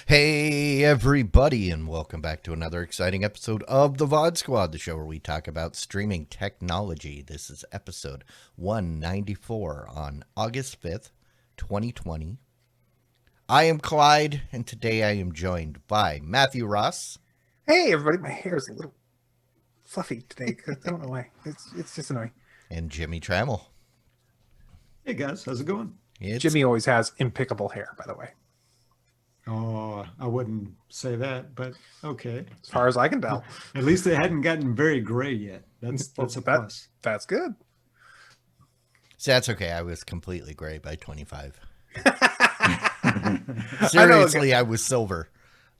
Hey everybody, and welcome back to another exciting episode of the VOD Squad, the show where we talk about streaming technology. This is episode 194 on August 5th, 2020. I am Clyde, and today I am joined by Matthew Ross. Hey everybody, my hair is a little fluffy today. I don't know why. It's just annoying. And Jimmy Trammell. Hey guys, how's it going? Jimmy always has impeccable hair, by the way. Oh, I wouldn't say that, but okay. As far as I can tell. At least it hadn't gotten very gray yet. That's a plus. That's good. See, that's okay. I was completely gray by 25. Seriously, I was silver.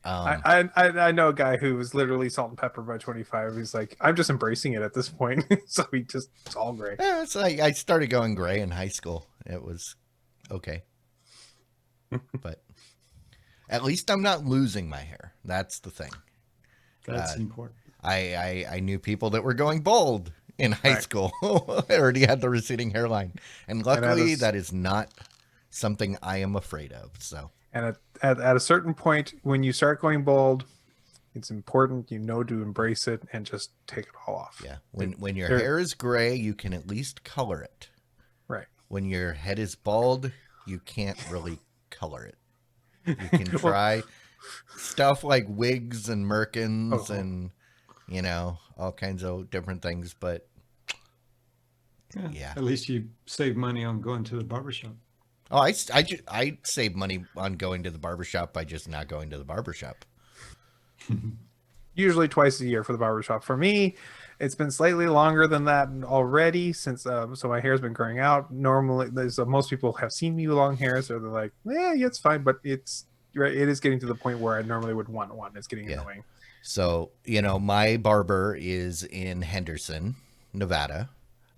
I know a guy who was literally salt and pepper by 25. He's like, I'm just embracing it at this point. So it's all gray. Yeah, it's like I started going gray in high school. It was okay. But at least I'm not losing my hair. That's the thing. That's important. I knew people that were going bald in high school. I already had the receding hairline. And luckily, that is not something I am afraid of. So, and at a certain point, when you start going bald, it's important, to embrace it and just take it all off. Yeah. When your hair is gray, you can at least color it. Right. When your head is bald, you can't really color it. You can try stuff like wigs and merkins and, all kinds of different things. But, yeah. At least you save money on going to the barbershop. Oh, I save money on going to the barbershop by just not going to the barbershop. Usually twice a year for the barbershop. For me, it's been slightly longer than that already since so my hair's been growing out. Normally, most people have seen me with long hair, so they're like, yeah, it's fine. But it is getting to the point where I normally would want one. It's getting annoying. So, my barber is in Henderson, Nevada.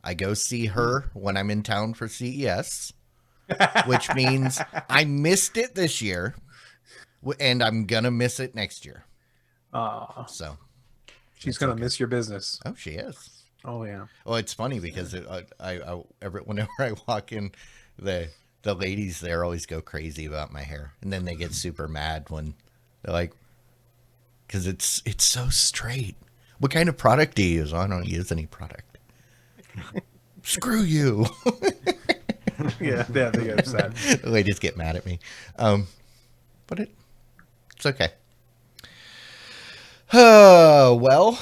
I go see her when I'm in town for CES, which means I missed it this year, and I'm going to miss it next year. So she's going to miss your business. Oh, she is. Oh, yeah. Well, it's funny because whenever I walk in, the ladies there always go crazy about my hair. And then they get super mad when they're like, because it's so straight. What kind of product do you use? Oh, I don't use any product. Screw you. Yeah, they get upset. The ladies get mad at me. But it's okay. Well,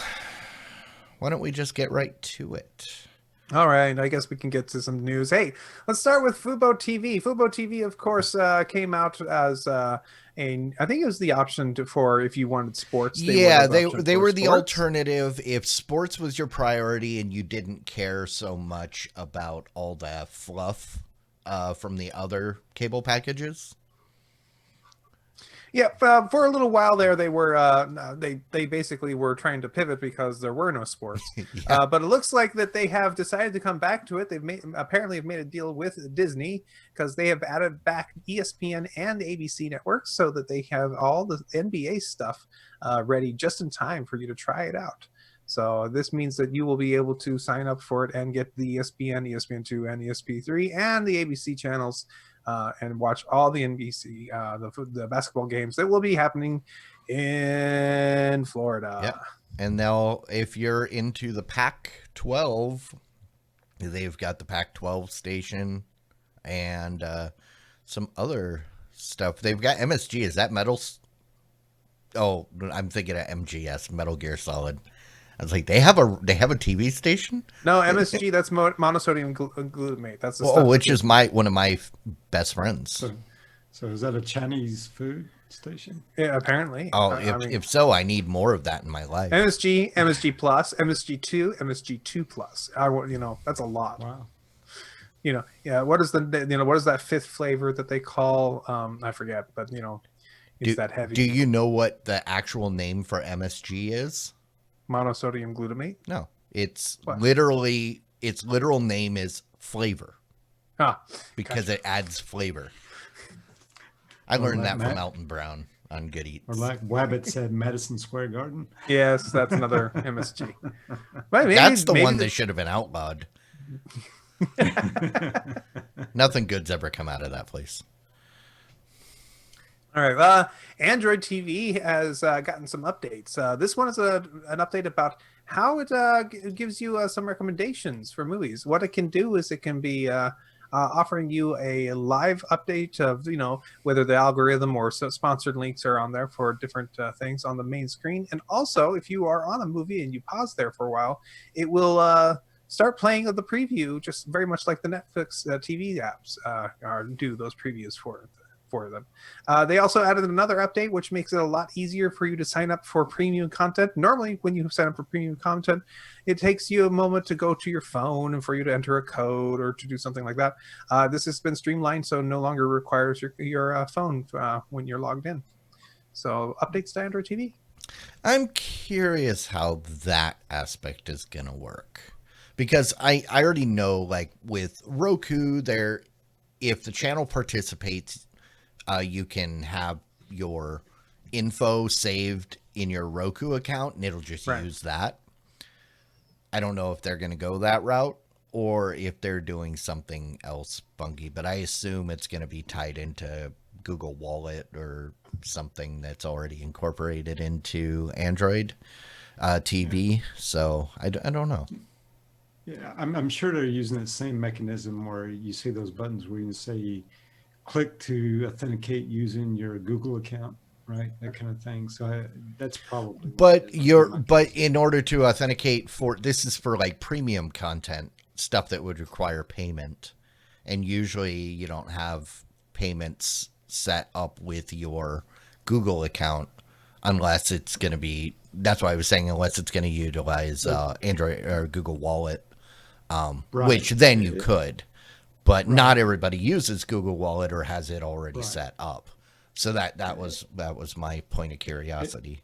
why don't we just get right to it? All right, I guess we can get to some news. Hey, let's start with Fubo TV. Fubo TV, of course, came out as I think it was the option for if you wanted sports. They were the alternative if sports was your priority and you didn't care so much about all the fluff from the other cable packages. Yeah, for a little while there, they were they basically were trying to pivot because there were no sports. Yeah. But it looks like that they have decided to come back to it. They've apparently made a deal with Disney because they have added back ESPN and ABC networks so that they have all the NBA stuff ready just in time for you to try it out. So this means that you will be able to sign up for it and get the ESPN, ESPN2, and ESP3, and the ABC channels. And watch all the NBC, the basketball games that will be happening in Florida. Yep. And if you're into the Pac-12, they've got the Pac-12 station and some other stuff. They've got MSG. Is that Metal? Oh, I'm thinking of MGS, Metal Gear Solid. I was like, they have a TV station? No, MSG. That's monosodium glutamate. That's the stuff. Which is one of my best friends. So is that a Chinese food station? Yeah, apparently. Oh, if so, I need more of that in my life. MSG plus, MSG2, MSG2 plus. That's a lot. Wow. What is what is that fifth flavor that they call? I forget, but It's that heavy. Do you know what the actual name for MSG is? Monosodium glutamate? No. It's What? literally, its literal name is flavor Ah, because gotcha. it adds flavor. I Or learned like that from Matt- Elton Brown on Good Eats. Or like Wabbit said, Madison Square Garden. Yes, that's another MSG. But That's the maybe one that should have been outlawed. Nothing good's ever come out of that place. All right. Android TV has gotten some updates. This one is an update about how it gives you some recommendations for movies. What it can do is it can be offering you a live update of, whether the algorithm or sponsored links are on there for different things on the main screen. And also, if you are on a movie and you pause there for a while, it will start playing the preview, just very much like the Netflix TV apps do those previews for them. They also added another update, which makes it a lot easier for you to sign up for premium content. Normally, when you sign up for premium content, it takes you a moment to go to your phone and for you to enter a code or to do something like that. This has been streamlined, so no longer requires your phone when you're logged in. So updates to Android TV. I'm curious how that aspect is going to work. Because I already know, like, with Roku, if the channel participates, you can have your info saved in your Roku account, and it'll just use that. I don't know if they're going to go that route or if they're doing something else funky, but I assume it's going to be tied into Google Wallet or something that's already incorporated into Android TV. So I don't know. Yeah, I'm sure they're using that same mechanism where you see those buttons where you say click to authenticate using your Google account, right? That kind of thing. So that's probably. But in order to authenticate this is for like premium content stuff that would require payment, and usually you don't have payments set up with your Google account unless it's going to be. That's why I was saying unless it's going to utilize Android or Google Wallet, which then you could. But not everybody uses Google Wallet or has it already set up. So that was my point of curiosity.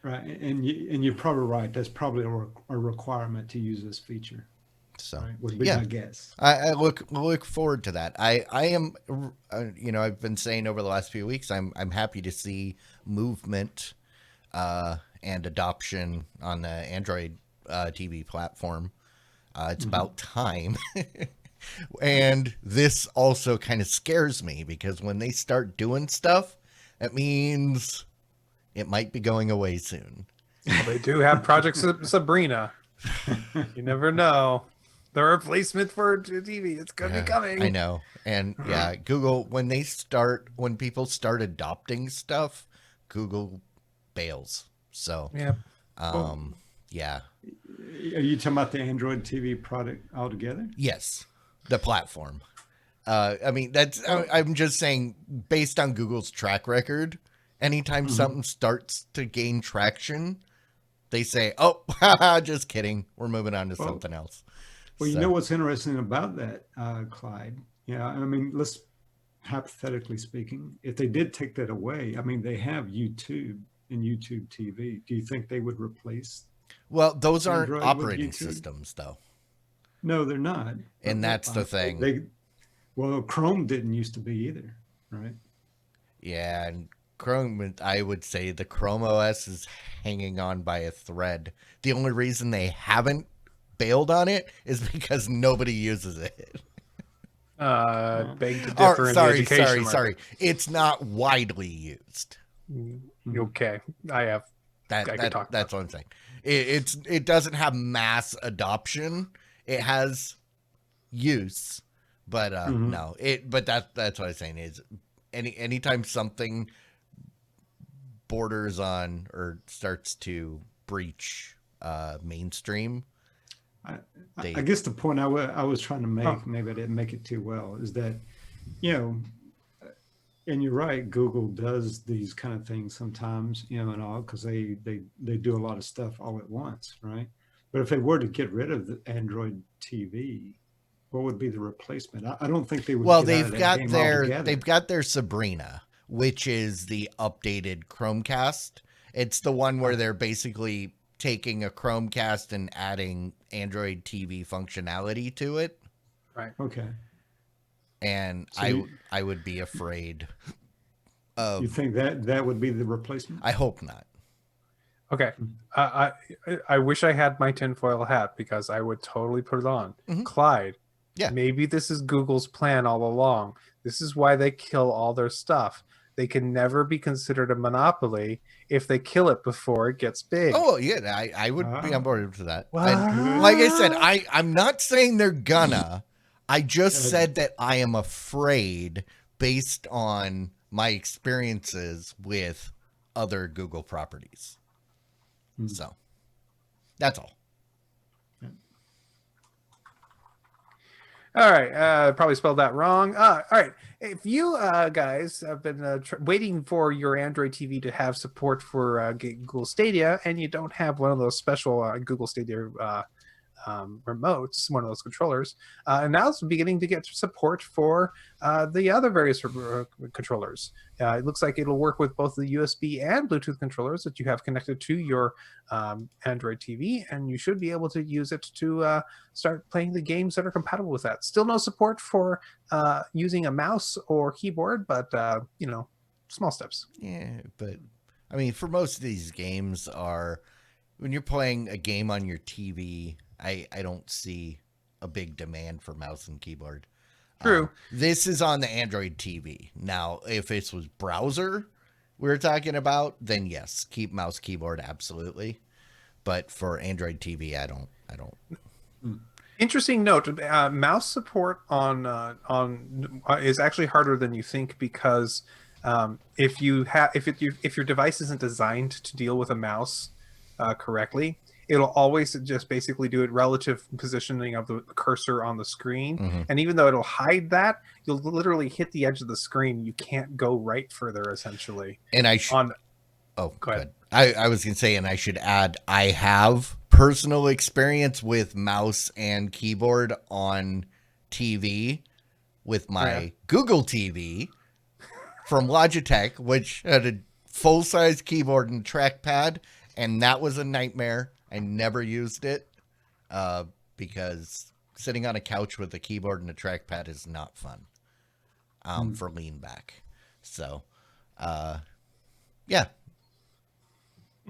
Right, and you're probably right. That's probably a requirement to use this feature. So would be my guess. I look forward to that. I am, I've been saying over the last few weeks, I'm happy to see movement and adoption on the Android TV platform. It's about time. And this also kind of scares me because when they start doing stuff, that means it might be going away soon. Well, they do have Project Sabrina. You never know. The replacement for TV. It's going to be coming. I know. And Google, when people start adopting stuff, Google bails. So, yeah. Yeah. Are you talking about the Android TV product altogether? Yes. The platform. I mean, I'm just saying, based on Google's track record, anytime something starts to gain traction, they say, oh, just kidding. We're moving on to something else. Well, you know what's interesting about that, Clyde? Yeah, I mean, let's hypothetically speaking, if they did take that away, I mean, they have YouTube and YouTube TV. Do you think they would replace? Well, those aren't Android operating systems, though. No, they're not. And that's the thing. Well, Chrome didn't used to be either, right? Yeah, and Chrome, I would say the Chrome OS is hanging on by a thread. The only reason they haven't bailed on it is because nobody uses it. Beg to differ in the education sorry. It's not widely used. Okay, That's what I'm saying. It doesn't have mass adoption. It has use, but no. But that's what I'm saying is anytime something borders on or starts to breach mainstream. I guess the point I was trying to make, maybe I didn't make it too well, is that, and you're right, Google does these kind of things sometimes, and all, because they do a lot of stuff all at once, right? But if they were to get rid of the Android TV, what would be the replacement? I don't think they would. Well, they've got their Sabrina, which is the updated Chromecast. It's the one where they're basically taking a Chromecast and adding Android TV functionality to it. Right. Okay. And So I would be afraid you of. think that would be the replacement? I hope not. Okay. I wish I had my tinfoil hat because I would totally put it on. Mhm. Clyde. Yeah. Maybe this is Google's plan all along. This is why they kill all their stuff. They can never be considered a monopoly if they kill it before it gets big. Oh yeah, I would be on board with that. What? And like I said, I'm not saying they're gonna. I just Good. said that I am afraid based on my experiences with other Google properties. So that's all. All right, probably spelled that wrong. All right, if you guys have been waiting for your Android TV to have support for Google Stadia, and you don't have one of those special Google Stadia remotes, one of those controllers, and now it's beginning to get support for the other various controllers. It looks like it'll work with both the USB and Bluetooth controllers that you have connected to your Android TV, and you should be able to use it to start playing the games that are compatible with that. Still no support for using a mouse or keyboard, but small steps. Yeah, but I mean, for most of these games when you're playing a game on your TV, I don't see a big demand for mouse and keyboard. True. This is on the Android TV. Now, if this was browser we were talking about, then yes, keep mouse keyboard absolutely. But for Android TV, I don't. Interesting note: mouse support on is actually harder than you think because if your device isn't designed to deal with a mouse correctly, it'll always just basically do it relative positioning of the cursor on the screen. Mm-hmm. And even though it'll hide that, you'll literally hit the edge of the screen. You can't go right further, essentially. And Go ahead. I was going to say, and I should add, I have personal experience with mouse and keyboard on TV with my Google TV from Logitech, which had a full-size keyboard and trackpad, and that was a nightmare. I never used it because sitting on a couch with a keyboard and a trackpad is not fun for lean back. So, yeah.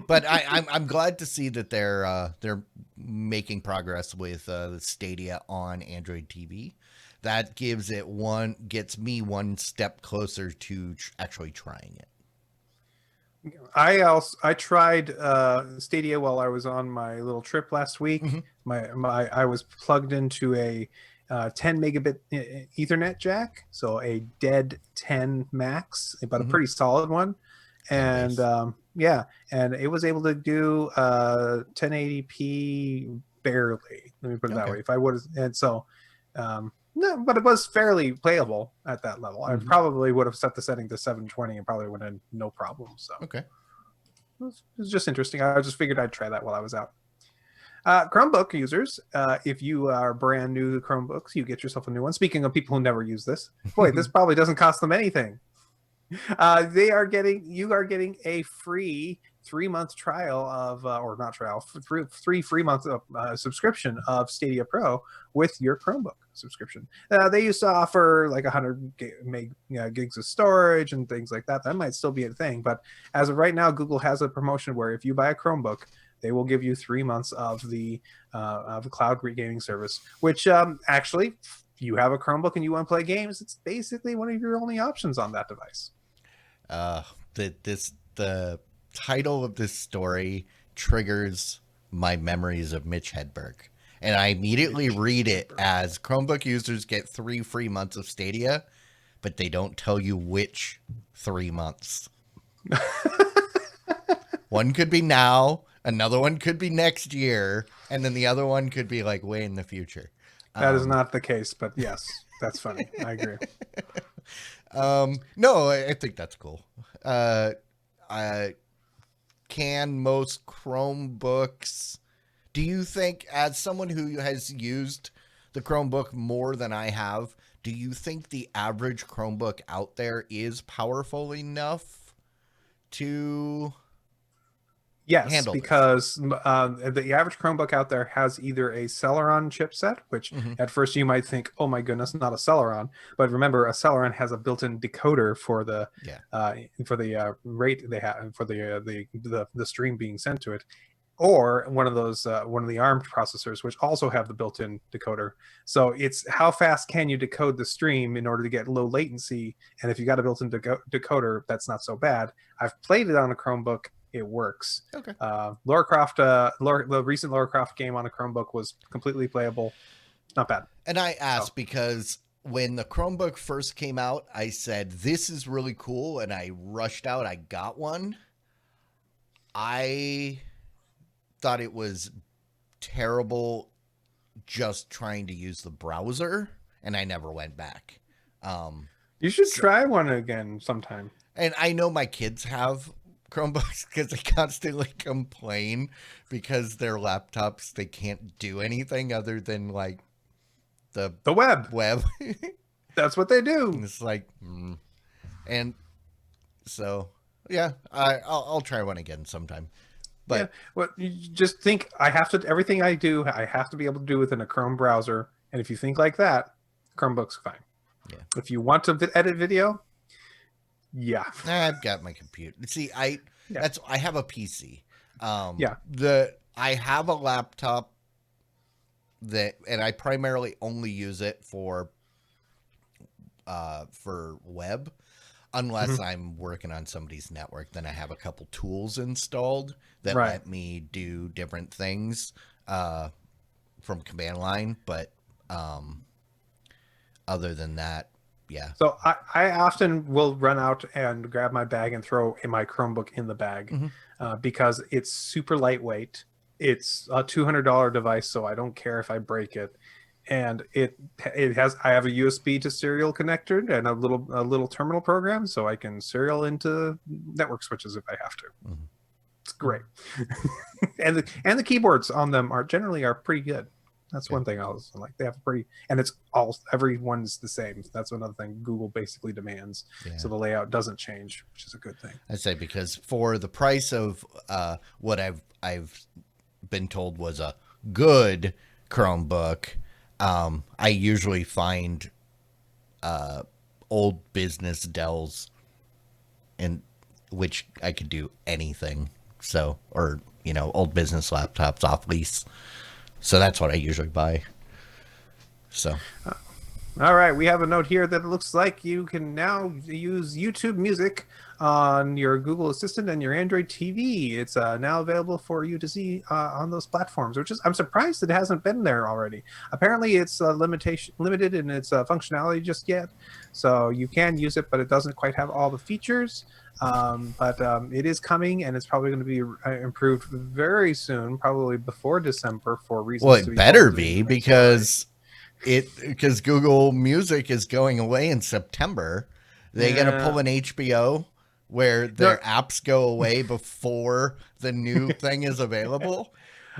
But I'm glad to see that they're making progress with the Stadia on Android TV. That gets me one step closer to actually trying it. I tried Stadia while I was on my little trip last week. Mm-hmm. I was plugged into a 10 megabit Ethernet jack, so a dead 10 max, but a pretty solid one. And and it was able to do 1080p barely. Let me put it that way. If I would, and so. No, but it was fairly playable at that level. I probably would have set the setting to 720 and probably would have no problem. So okay, it was just interesting. I just figured I'd try that while I was out. Chromebook users, if you are brand new to Chromebooks, you get yourself a new one. Speaking of people who never use this, boy, this probably doesn't cost them anything. You are getting a free 3-month trial of, or not trial, three free months of subscription of Stadia Pro with your Chromebook subscription. They used to offer like 100 gigs of storage and things like that. That might still be a thing, but as of right now, Google has a promotion where if you buy a Chromebook, they will give you 3 months of the cloud gaming service, which actually, if you have a Chromebook and you want to play games, it's basically one of your only options on that device. The title of this story triggers my memories of Mitch Hedberg, and I immediately read it as Chromebook users get 3 free months of Stadia, but they don't tell you which 3 months. One could be now, another one could be next year, and then the other one could be like way in the future. That is not the case, but yes, that's funny. I agree. No, I think that's cool. Can most Chromebooks, do you think, as someone who has used the Chromebook more than I have, do you think the average Chromebook out there is powerful enough to Yes, handle this? because the average Chromebook out there has either a Celeron chipset, which Mhm. at first you might think, "Oh my goodness, not a Celeron," but remember, a Celeron has a built-in decoder for the Yeah. rate they have for the stream being sent to it, or one of the ARM processors, which also have the built-in decoder. So it's how fast can you decode the stream in order to get low latency, and if you got a built-in decoder, that's not so bad. I've played it on a Chromebook. It works. Okay. Lara Croft, the recent Lara Croft game on a Chromebook was completely playable. Not bad. And I asked because when the Chromebook first came out, I said, this is really cool. And I rushed out. I got one. I thought it was terrible just trying to use the browser. And I never went back. You should try one again sometime. And I know my kids have Chromebooks because they constantly complain because their laptops, they can't do anything other than like the web. That's what they do. And it's like, and so yeah, I'll try one again sometime. But yeah, well, you just think everything I do, I have to be able to do within a Chrome browser. And if you think like that, Chromebook's fine. Yeah. If you want to edit video, yeah, I've got my computer. See, I have a PC. Yeah. I have a laptop and I primarily only use it for web, unless I'm working on somebody's network. Then I have a couple tools installed that let me do different things from command line. But other than that, yeah. So I often will run out and grab my bag and throw in my Chromebook in the bag because it's super lightweight. It's a $200 device, so I don't care if I break it. And I have a USB to serial connector and a little terminal program, so I can serial into network switches if I have to. It's great. and the keyboards on them are generally pretty good. That's one thing I was like. They have and everyone's the same. That's another thing Google basically demands. Yeah. So the layout doesn't change, which is a good thing. I'd say because for the price of what I've been told was a good Chromebook, I usually find old business Dells, in which I could do anything. So, or old business laptops off lease. So that's what I usually buy. So. All right. We have a note here that it looks like you can now use YouTube Music on your Google Assistant and your Android TV. It's now available for you to see on those platforms, which is, I'm surprised it hasn't been there already. Apparently it's limited in its functionality just yet. So you can use it, but it doesn't quite have all the features. But it is coming, and it's probably going to be improved very soon, probably before December for reasons. Well, it better be because Google Music is going away in September. They got to pull an HBO where their apps go away before the new thing is available.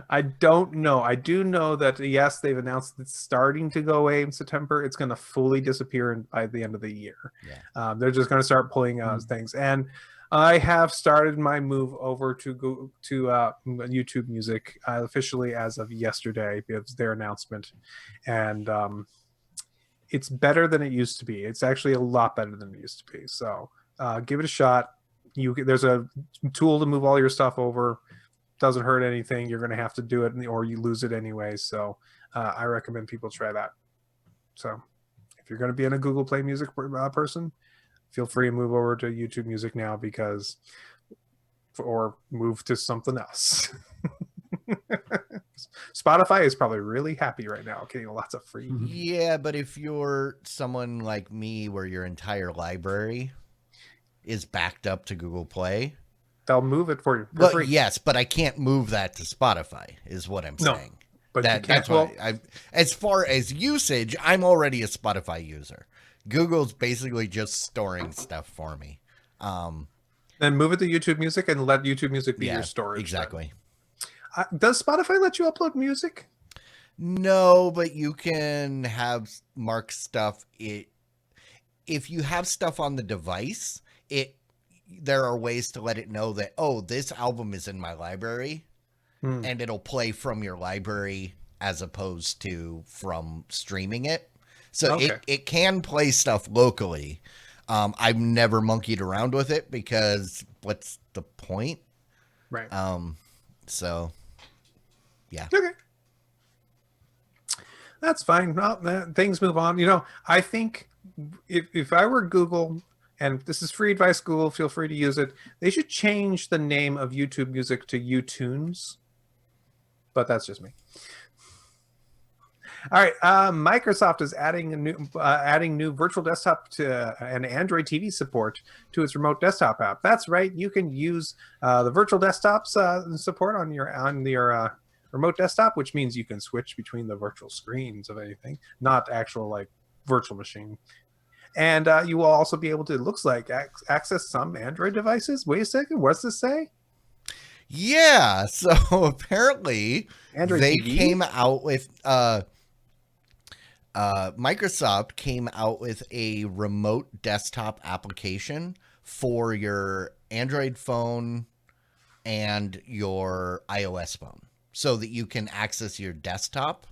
I don't know. I do know that, yes, they've announced it's starting to go away in September. It's going to fully disappear by the end of the year. Yeah. They're just going to start pulling things. And I have started my move over to YouTube Music officially as of yesterday. It's their announcement. And it's better than it used to be. It's actually a lot better than it used to be. So give it a shot. There's a tool to move all your stuff over. Doesn't hurt anything. You're going to have to do it or you lose it anyway. So I recommend people try that. So if you're going to be in a Google Play Music person, feel free to move over to YouTube Music now or move to something else. Spotify is probably really happy right now getting lots of free. Yeah, but if you're someone like me where your entire library is backed up to Google Play, they'll move it for you. Well, yes, but I can't move that to Spotify, is what I'm saying. But that's what as far as usage, I'm already a Spotify user. Google's basically just storing stuff for me. Then move it to YouTube Music and let YouTube Music be your storage. Exactly. Does Spotify let you upload music? No, but you can have mark stuff. If you have stuff on the device, there are ways to let it know that, oh, this album is in my library, and it'll play from your library as opposed to from streaming it. So Okay. it can play stuff locally. I've never monkeyed around with it because what's the point? Right. So yeah. Okay. That's fine. Well, things move on. I think if I were Google, and this is free advice, Google, feel free to use it, they should change the name of YouTube Music to YouTunes. But that's just me. All right. Microsoft is adding new virtual desktop to and Android TV support to its remote desktop app. That's right. You can use the virtual desktops support on your remote desktop, which means you can switch between the virtual screens of anything, not actual like virtual machine. And you will also be able to, it looks like, access some Android devices. Wait a second. What's this say? Yeah. So apparently Android they TV? came out with Microsoft came out with a remote desktop application for your Android phone and your iOS phone, so that you can access your desktop.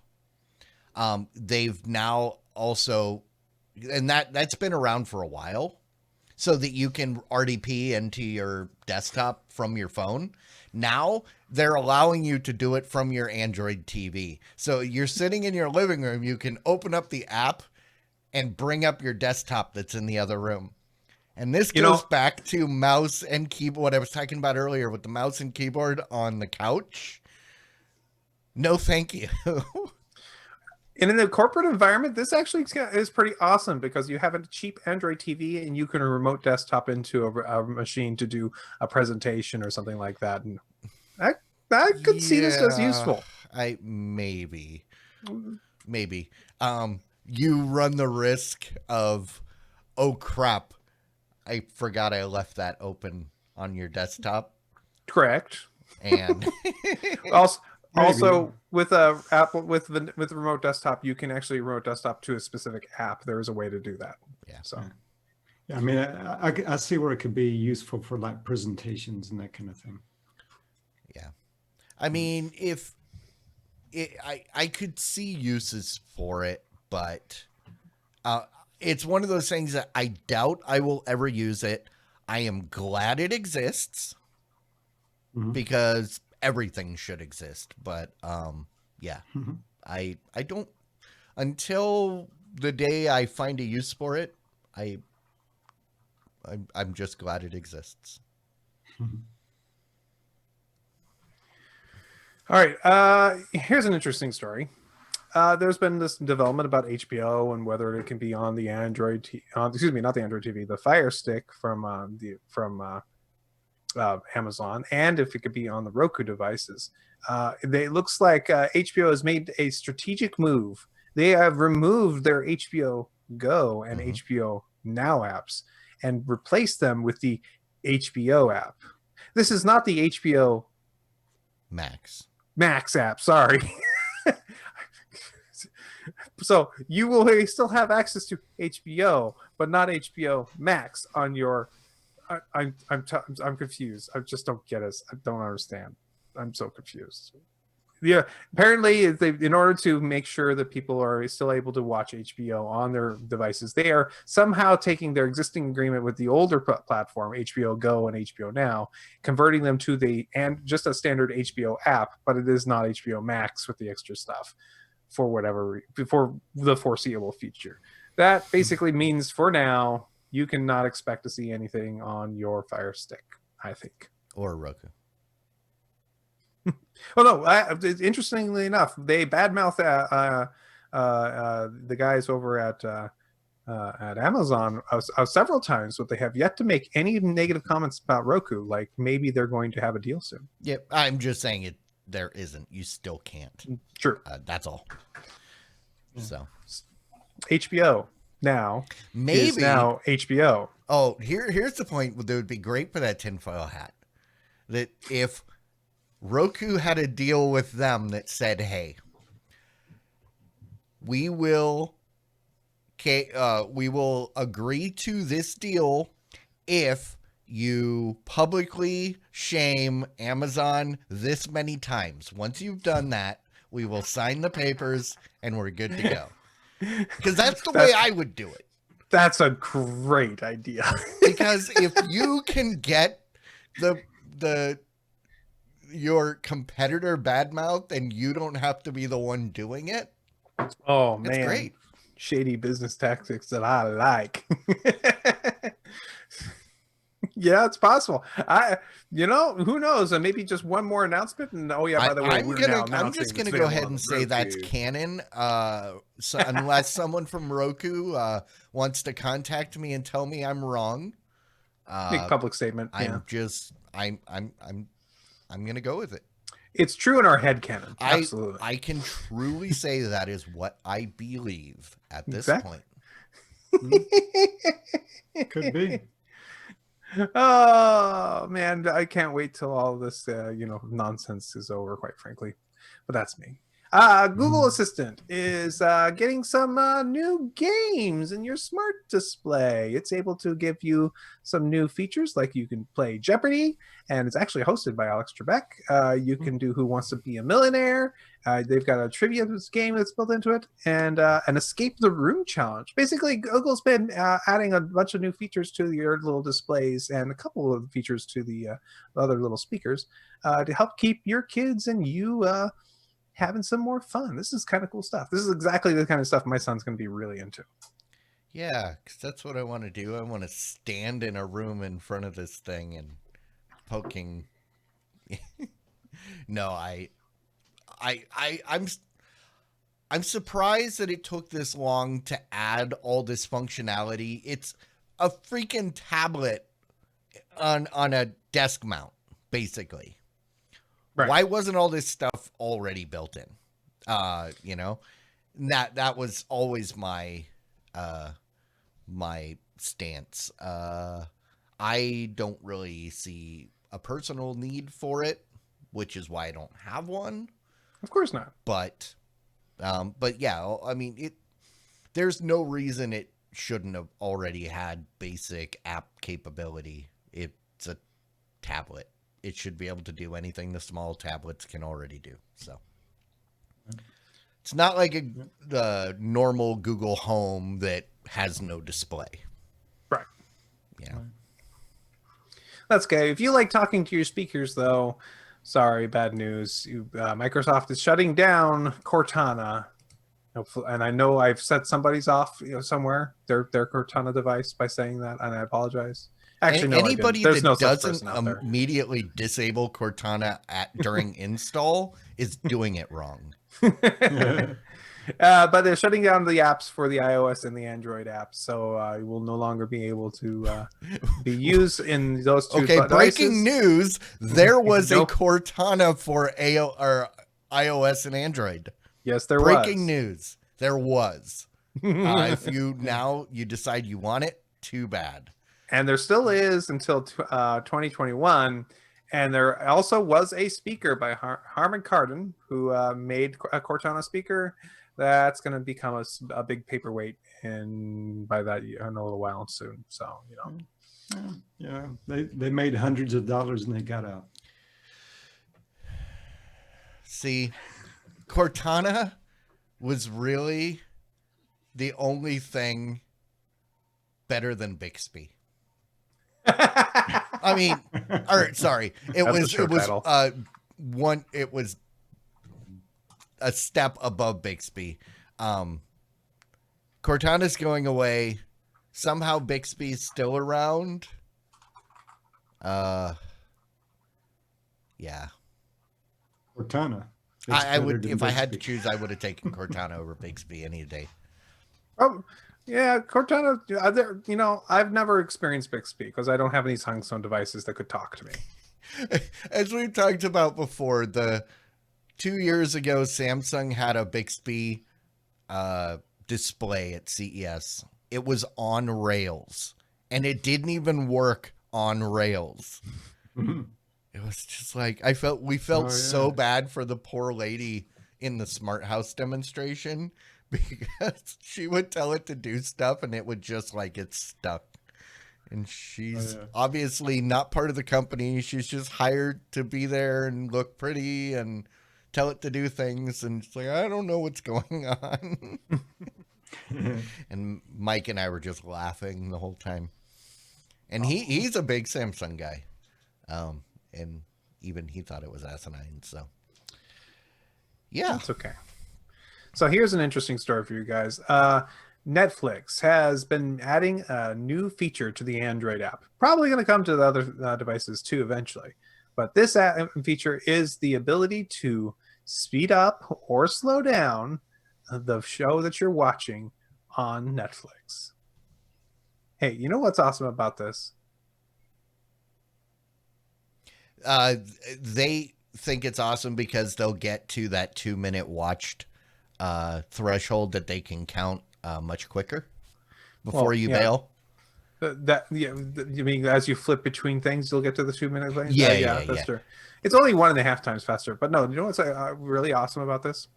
They've now also, and that's been around for a while, so that you can RDP into your desktop from your phone. Now they're allowing you to do it from your Android TV. So you're sitting in your living room, you can open up the app and bring up your desktop that's in the other room. And this goes back to mouse and keyboard, what I was talking about earlier with the mouse and keyboard on the couch. No, thank you. And in the corporate environment, this actually is pretty awesome because you have a cheap Android TV and you can remote desktop into a machine to do a presentation or something like that. And I could see this as useful. Maybe. You run the risk of, oh crap, I forgot I left that open on your desktop. Correct. And also with Apple with the remote desktop, you can actually remote desktop to a specific app. There is a way to do that. Yeah. So yeah, I mean, I see where it could be useful for like presentations and that kind of thing. Yeah. I mean, I could see uses for it, but it's one of those things that I doubt I will ever use it. I am glad it exists because everything should exist. But yeah, I don't, until the day I find a use for it, I'm just glad it exists. All right. Here's an interesting story. There's been this development about HBO and whether it can be on the Android, not the Android TV, the Fire Stick from Amazon, and if it could be on the Roku devices. It looks like HBO has made a strategic move. They have removed their HBO Go and HBO Now apps and replaced them with the HBO app. This is not the HBO Max app, sorry. So you will still have access to HBO, but not HBO Max on your. I'm confused. I just don't get it. I don't understand. I'm so confused. Yeah, apparently, in order to make sure that people are still able to watch HBO on their devices, they are somehow taking their existing agreement with the older platform, HBO Go and HBO Now, converting them to just a standard HBO app, but it is not HBO Max with the extra stuff for the foreseeable future. That basically means for now, you cannot expect to see anything on your Fire Stick, I think. Or Roku. Well, no. Interestingly enough, they badmouth the guys over at Amazon several times, but they have yet to make any negative comments about Roku. Like maybe they're going to have a deal soon. Yep, I'm just saying it. There isn't. You still can't. True. That's all. So HBO now maybe is now HBO. Oh, here's the point that would be great for that tinfoil hat. That if Roku had a deal with them that said, hey, we will agree to this deal if you publicly shame Amazon this many times. Once you've done that, we will sign the papers and we're good to go. Because that's the way I would do it. That's a great idea. Because if you can get your competitor badmouth and you don't have to be the one doing it, Oh it's man, great. Shady business tactics that I like. Yeah, it's possible. Who knows? Maybe just one more announcement, and by the way, I'm just gonna go ahead and say that's canon. Unless someone from Roku wants to contact me and tell me I'm wrong, big public statement. I'm gonna go with it. It's true in our headcanon. Absolutely, I can truly say that is what I believe at this point. Could be. Oh man, I can't wait till all this nonsense is over, quite frankly. But that's me. Google Assistant is getting some new games in your smart display. It's able to give you some new features, like you can play Jeopardy, and it's actually hosted by Alex Trebek. You can do Who Wants to Be a Millionaire. They've got a trivia game that's built into it, and an Escape the Room challenge. Basically, Google's been adding a bunch of new features to your little displays and a couple of features to the other little speakers to help keep your kids and you having some more fun. This is kind of cool stuff. This is exactly the kind of stuff my son's going to be really into. Yeah, because that's what I want to do. I want to stand in a room in front of this thing and poking. No, I'm surprised that it took this long to add all this functionality. It's a freaking tablet on a desk mount, basically. Right. Why wasn't all this stuff already built in? That was always my my stance. I don't really see a personal need for it, which is why I don't have one. Of course not. But yeah, I mean, there's no reason it shouldn't have already had basic app capability. It's a tablet. It should be able to do anything the small tablets can already do. So it's not like the normal Google Home that has no display. Right. Yeah. That's okay. If you like talking to your speakers, though, sorry, bad news. Microsoft is shutting down Cortana. And I know I've set somebody's off somewhere, their Cortana device, by saying that, and I apologize. Actually, anybody that doesn't immediately disable Cortana during install is doing it wrong. But they're shutting down the apps for the iOS and the Android apps, so you will no longer be able to be used in those two devices. Breaking news, there was a Cortana for iOS and Android. Yes, there was. Breaking news, there was. If you decide you want it, too bad. And there still is until 2021. And there also was a speaker by Harman Kardon, who made a Cortana speaker that's going to become a big paperweight by that in a little while soon. So, Yeah, they made hundreds of dollars and they got out. See, Cortana was really the only thing better than Bixby. I mean, sorry. It was a step above Bixby. Cortana's going away. Somehow Bixby's still around. Yeah. Cortana. I would, if I had to choose, I would have taken Cortana over Bixby any day. Yeah, Cortana. I've never experienced Bixby because I don't have any Samsung devices that could talk to me. As we've talked about before, 2 years ago, Samsung had a Bixby display at CES. It was on rails, and it didn't even work on rails. It was just like we felt so bad for the poor lady in the Smart House demonstration, because she would tell it to do stuff and it would just like get stuck. And she's obviously not part of the company. She's just hired to be there and look pretty and tell it to do things. And it's like, I don't know what's going on. And Mike and I were just laughing the whole time. And he's a big Samsung guy. And even he thought it was asinine. So, yeah. That's okay. So here's an interesting story for you guys. Netflix has been adding a new feature to the Android app. Probably going to come to the other devices too eventually. But this feature is the ability to speed up or slow down the show that you're watching on Netflix. Hey, you know what's awesome about this? They think it's awesome because they'll get to that 2-minute watched threshold that they can count much quicker before you bail. You mean as you flip between things, you'll get to the 2-minute thing? Yeah, that's true. It's only 1.5 times faster. But no, you know what's really awesome about this?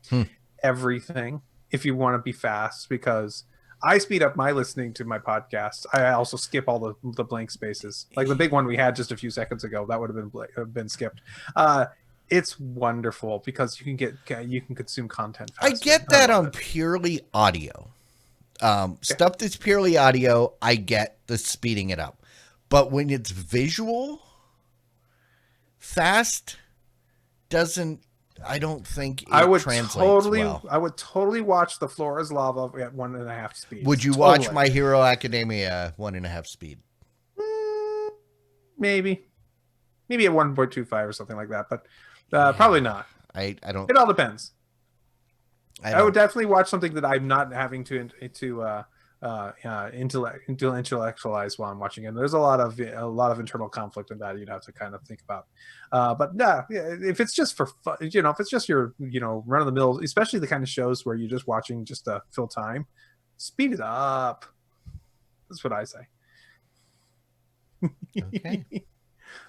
Everything. If you want to be fast, because I speed up my listening to my podcast. I also skip all the blank spaces. Like the big one we had just a few seconds ago, that would have been skipped. It's wonderful because you can consume content faster. I get that on purely audio. Stuff that's purely audio, I get the speeding it up. But when it's visual, fast I don't think it translates well. I would totally watch The Floor is Lava at 1.5 speed. Would you watch My Hero Academia 1.5 speed? Maybe at 1.25 or something like that, but probably not. I don't. It all depends. I would definitely watch something that I'm not having to intellectualize while I'm watching it. There's a lot of internal conflict in that you'd have to kind of think about. But no, if it's just for fun, if it's just your run of the mill, especially the kind of shows where you're just watching just to fill time, speed it up. That's what I say. Okay.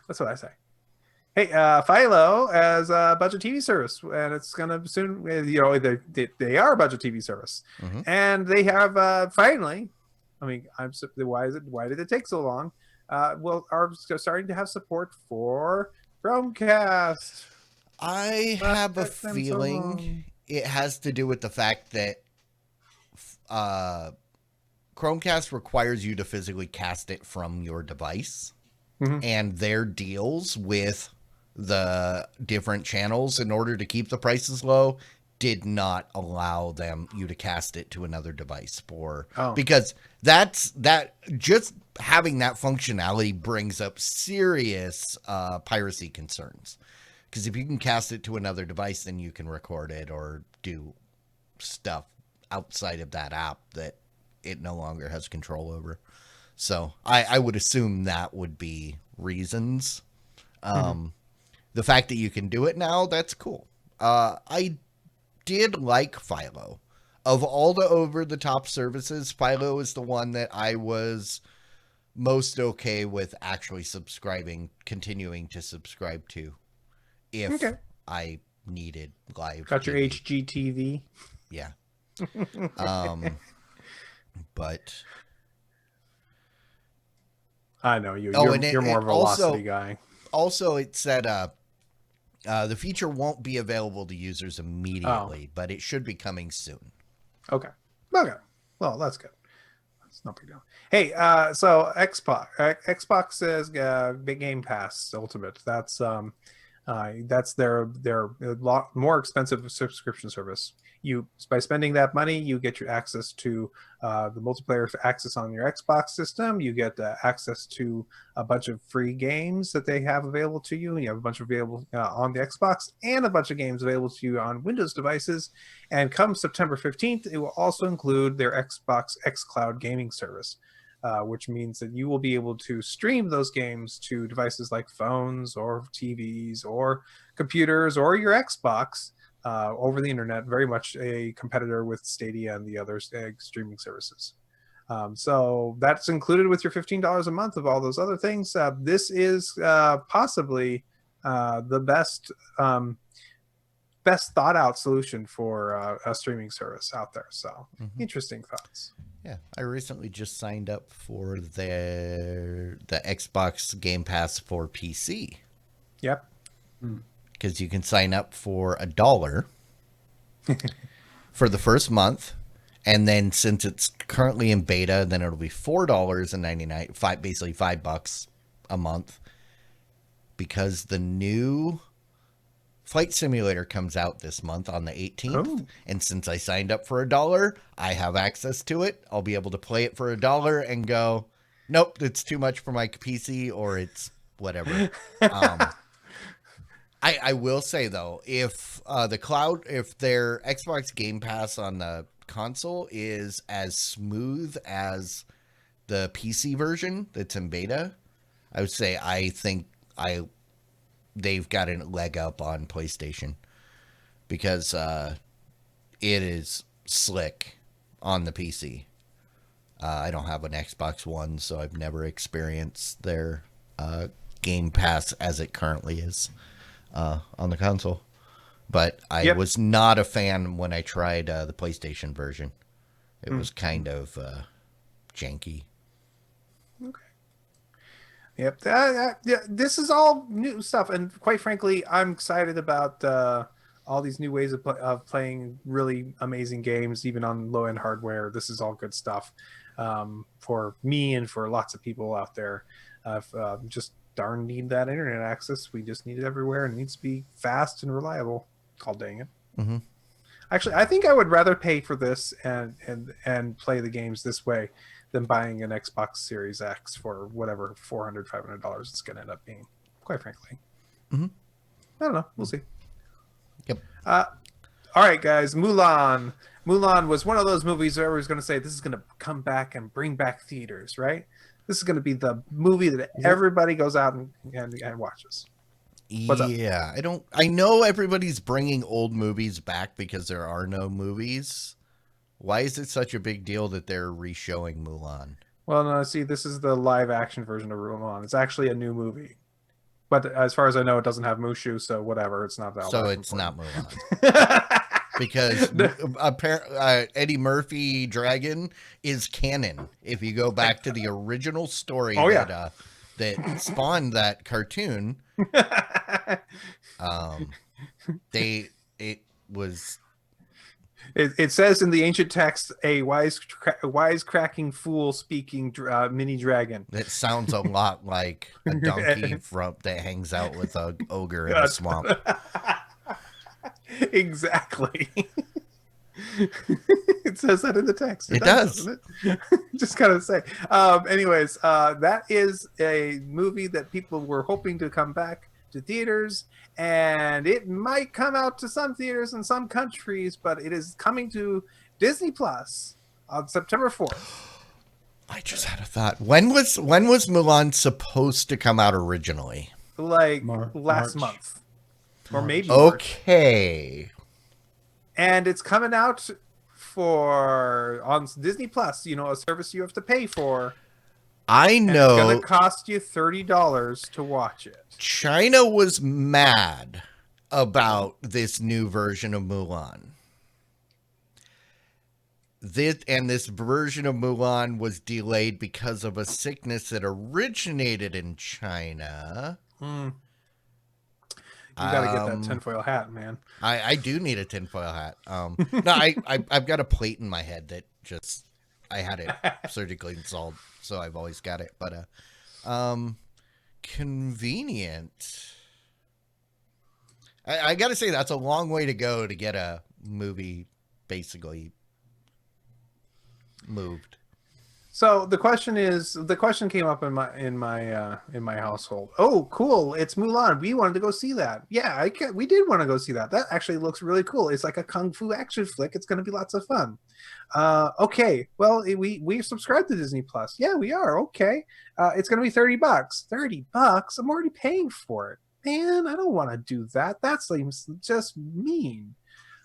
That's what I say. Hey, Philo has a budget TV service, and it's gonna soon. They are a budget TV service, and they have finally. I mean, why did it take so long? Are starting to have support for Chromecast. I have a feeling it has to do with the fact that Chromecast requires you to physically cast it from your device, and their deals with the different channels in order to keep the prices low did not allow you to cast it to another device because that just having that functionality brings up serious piracy concerns, because if you can cast it to another device, then you can record it or do stuff outside of that app that it no longer has control over. So I would assume that would be reasons. The fact that you can do it now, that's cool. I did like Philo. Of all the over-the-top services, Philo is the one that I was most okay with actually continuing to subscribe to if I needed live Got your TV. HGTV? Yeah. But I know you're more of a Velocity guy. Also, it said the feature won't be available to users immediately, but it should be coming soon. Okay. Well, that's good. That's no big deal. Hey, so Xbox says Big Game Pass Ultimate. That's their lot more expensive subscription service. By spending that money, you get your access to the multiplayer access on your Xbox system. You get access to a bunch of free games that they have available to you, and you have a bunch available on the Xbox, and a bunch of games available to you on Windows devices. And come September 15th, it will also include their Xbox xCloud gaming service, which means that you will be able to stream those games to devices like phones or TVs or computers or your Xbox over the internet. Very much a competitor with Stadia and the other streaming services. So that's included with your $15 a month of all those other things. This is possibly the best best thought out solution for a streaming service out there. So interesting thoughts. Yeah, I recently just signed up for the Xbox Game Pass for PC. Yep. Because you can sign up for $1 for the first month, and then since it's currently in beta, then it'll be $4.99, basically $5 a month, because the new Flight Simulator comes out this month on the 18th. Oh. And since I signed up for $1, I have access to it. I'll be able to play it for $1 and go, nope, it's too much for my PC, or it's whatever. I will say though, if if their Xbox Game Pass on the console is as smooth as the PC version that's in beta, I would say I think they've got a leg up on PlayStation, because it is slick on the PC. I don't have an Xbox One, so I've never experienced their Game Pass as it currently is on the console. But I was not a fan when I tried the PlayStation version. It was kind of janky. Okay. Yep. Yeah, this is all new stuff, and quite frankly, I'm excited about all these new ways of playing really amazing games, even on low-end hardware. This is all good stuff for me and for lots of people out there. Just darn need that internet access. We just need it everywhere, and it needs to be fast and reliable. Call dang it. Mm-hmm. Actually, I think I would rather pay for this and play the games this way than buying an Xbox Series X for whatever $400, $500 it's going to end up being, quite frankly. Mm-hmm. I don't know. We'll see. Yep. All right, guys. Mulan. Mulan was one of those movies where everyone's going to say this is going to come back and bring back theaters, right? This is going to be the movie that everybody goes out and watches. What's up? Yeah, I know everybody's bringing old movies back because there are no movies. Why is it such a big deal that they're re-showing Mulan? Well, no, see, this is the live action version of Mulan. It's actually a new movie. But as far as I know, it doesn't have Mushu, so whatever. It's not that. So it's not Mulan. Because Eddie Murphy Dragon is canon. If you go back to the original story that spawned that cartoon, It says in the ancient text, a wisecracking fool speaking mini dragon. That sounds a lot like a donkey that hangs out with an ogre in a swamp. Exactly. It says that in the text. It does. Doesn't it? Just gotta say. Anyways, that is a movie that people were hoping to come back to theaters, and it might come out to some theaters in some countries, but it is coming to Disney Plus on September 4th. I just had a thought. When was Mulan supposed to come out originally? Like last month. Or maybe okay. March. And it's coming out on Disney Plus, a service you have to pay for. I know. It's going to cost you $30 to watch it. China was mad about this new version of Mulan. This version of Mulan was delayed because of a sickness that originated in China. You got to get that tinfoil hat, man. I do need a tinfoil hat. No, I've got a plate in my head that I had it surgically installed, so I've always got it. But convenient. I got to say that's a long way to go to get a movie basically moved. So the question came up in my household. Oh, cool! It's Mulan. We wanted to go see that. Yeah, we did want to go see that. That actually looks really cool. It's like a kung fu action flick. It's going to be lots of fun. Okay, well we subscribed to Disney Plus. Yeah, we are. Okay, it's going to be $30. $30. I'm already paying for it. Man, I don't want to do that. That seems just mean.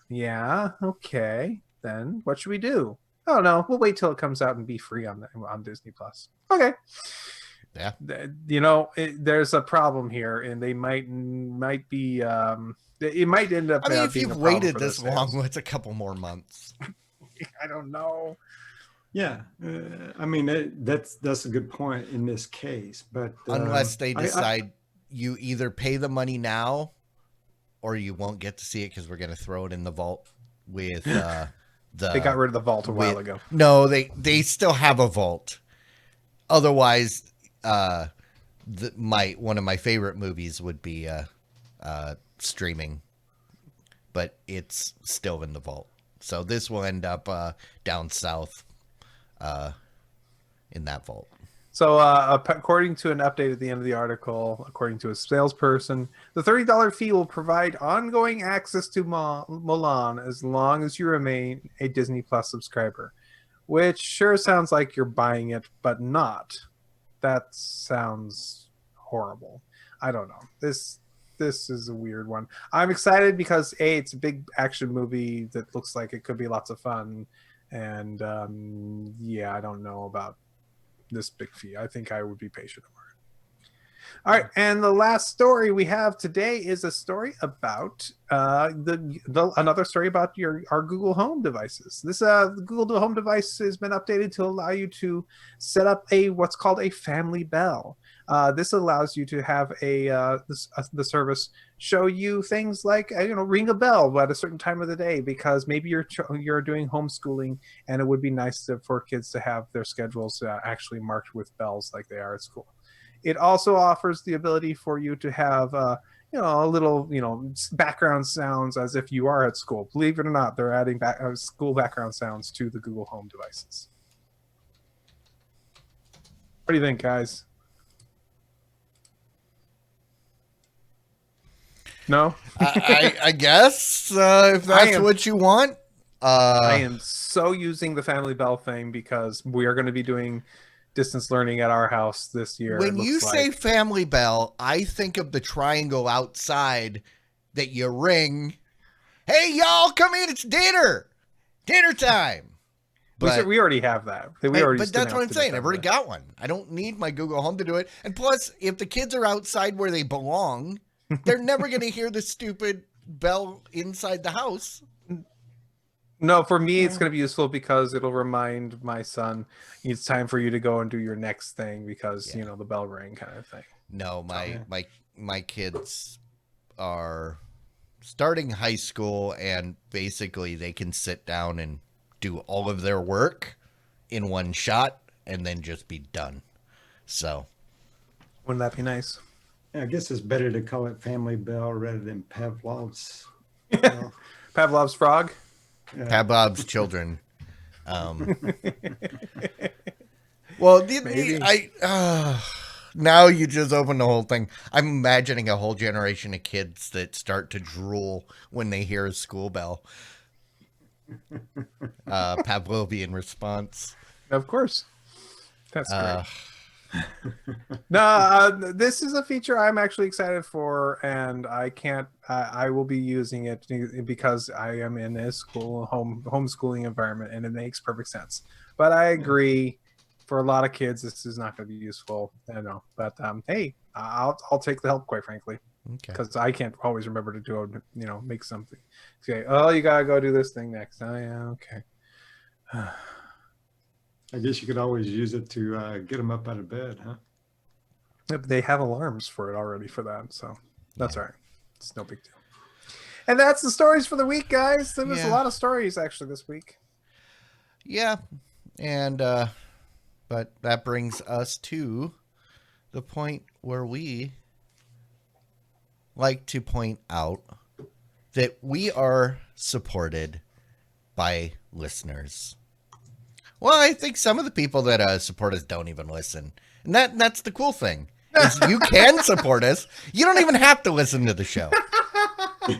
Yeah. Okay. Then what should we do? Oh no, we'll wait till it comes out and be free on Disney Plus. Okay. Yeah. There's a problem here, and they might be. It might end up. I mean, if being a you've problem waited for their this long, sales. what's a couple more months? I don't know. Yeah, I mean that's a good point in this case, but Unless they I- decide you either pay the money now or you won't get to see it because we're going to throw it in the vault with They got rid of the vault a while ago. No, they still have a vault. Otherwise, one of my favorite movies would be streaming, but it's still in the vault. So this will end up down south in that vault. So, according to an update at the end of the article, according to a salesperson, the $30 fee will provide ongoing access to Mulan as long as you remain a Disney Plus subscriber, which sure sounds like you're buying it, but not. That sounds horrible. I don't know. This is a weird one. I'm excited because it's a big action movie that looks like it could be lots of fun, and yeah, I don't know about this big fee. I think I would be patient for it. All right, and the last story we have today is a story about another story about our Google Home devices. This Google Home device has been updated to allow you to set up what's called a family bell. This allows you to have the service show you things like ring a bell at a certain time of the day, because maybe you're doing homeschooling and it would be nice for kids to have their schedules actually marked with bells like they are at school. It also offers the ability for you to have a little background sounds as if you are at school. Believe it or not, they're adding school background sounds to the Google Home devices. What do you think, guys? No? I guess if that's what you want. I am so using the Family Bell thing because we are going to be doing distance learning at our house this year. When you say Family Bell, I think of the triangle outside that you ring. Hey, y'all, come in. It's dinner time. But we already have that. But that's what I'm saying. I've already got one. I don't need my Google Home to do it. And plus, if the kids are outside where they belong, they're never going to hear the stupid bell inside the house. No, for me, it's going to be useful because it'll remind my son it's time for you to go and do your next thing because, the bell rang kind of thing. No, my kids are starting high school, and basically they can sit down and do all of their work in one shot and then just be done. So wouldn't that be nice? I guess it's better to call it Family Bell rather than Pavlov's. Pavlov's frog? Yeah. Pavlov's children. Well, now you just opened the whole thing. I'm imagining a whole generation of kids that start to drool when they hear a school bell. Pavlovian response. Of course. That's great. No, this is a feature I'm actually excited for, and I will be using it because I am in a homeschooling environment, and it makes perfect sense. But I agree, for a lot of kids, this is not going to be useful. I know, but hey, I'll take the help, quite frankly, because I can't always remember to do make something. Say, oh, you gotta go do this thing next. Oh yeah, okay. I guess you could always use it to get them up out of bed, huh? They have alarms for it already for that, so that's all right. It's no big deal. And that's the stories for the week, guys. There was a lot of stories actually this week. Yeah, and but that brings us to the point where we like to point out that we are supported by listeners. Well, I think some of the people that support us don't even listen. And that's the cool thing. Is you can support us. You don't even have to listen to the show.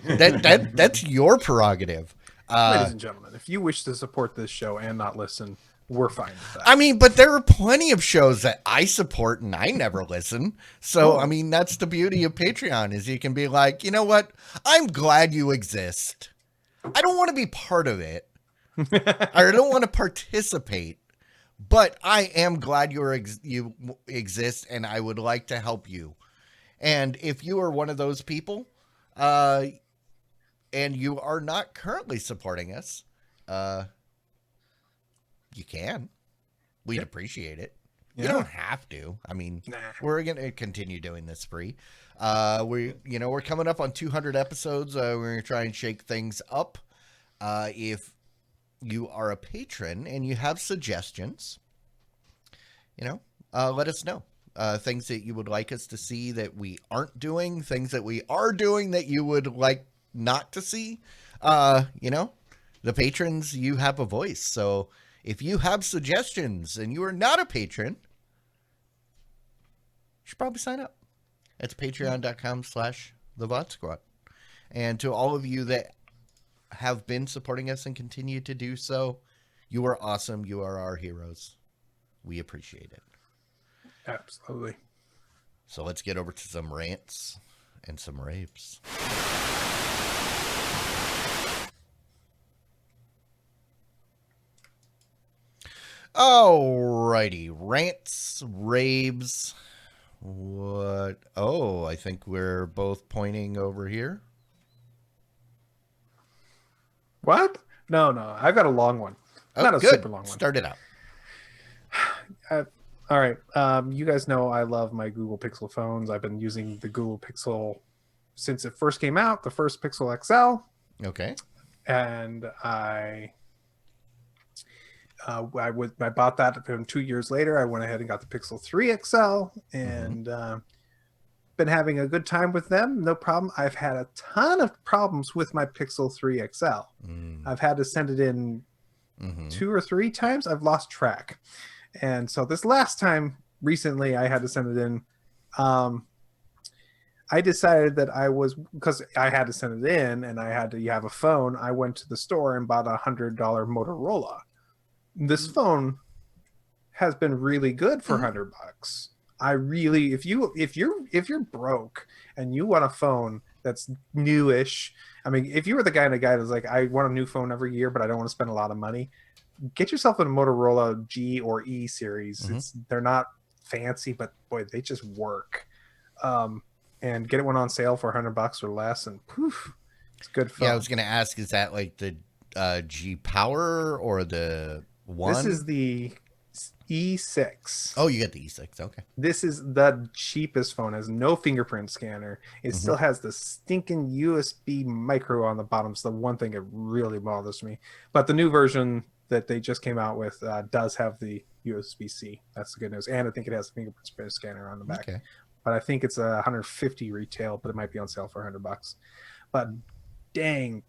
That's your prerogative. Ladies and gentlemen, if you wish to support this show and not listen, we're fine with that. I mean, but there are plenty of shows that I support and I never listen. So, I mean, that's the beauty of Patreon is you can be like, you know what? I'm glad you exist. I don't want to be part of it. I don't want to participate, But I am glad you exist, and I would like to help you. And if you are one of those people, and you are not currently supporting us, you can. We'd appreciate it. You don't have to. I mean, we're going to continue doing this free. We're coming up on 200 episodes. We're going to try and shake things up. If you are a patron and you have suggestions, let us know. Things that you would like us to see that we aren't doing, things that we are doing that you would like not to see. The patrons, you have a voice. So if you have suggestions and you are not a patron, you should probably sign up. It's patreon.com/thevod And to all of you that have been supporting us and continue to do so, you are awesome. You are our heroes. We appreciate it. Absolutely. So let's get over to some rants and some raves. Alrighty, rants, raves. What? Oh, I think we're both pointing over here. What? No. I've got a long one. Not a good. super long one. Start it out. All right. You guys know I love my Google Pixel phones. I've been using the Google Pixel since it first came out, the first Pixel XL. Okay. And I bought that, and 2 years later, I went ahead and got the Pixel 3 XL, and been having a good time with them. No problem. I've had a ton of problems with my Pixel 3 XL. I've had to send it in 2 or 3 times. I've lost track. And so this last time recently I had to send it in. I decided that because I had to send it in and I had to have a phone, I went to the store and bought a $100 Motorola. This phone has been really good for $100. I really, if you're broke and you want a phone that's newish, I mean, if you were the guy that's like, I want a new phone every year, but I don't want to spend a lot of money, get yourself a Motorola G or E series. They're not fancy, but boy, they just work. And get one on sale for $100 or less, and poof, it's good phone. Yeah, I was going to ask, is that like the G Power or the one? This is the E6. Oh, you got the E6. Okay. This is the cheapest phone. It has no fingerprint scanner. It still has the stinking USB micro on the bottom. It's the one thing that really bothers me. But the new version that they just came out with does have the USB-C. That's the good news. And I think it has a fingerprint scanner on the back. Okay. But I think it's $150 retail, but it might be on sale for $100. But dang,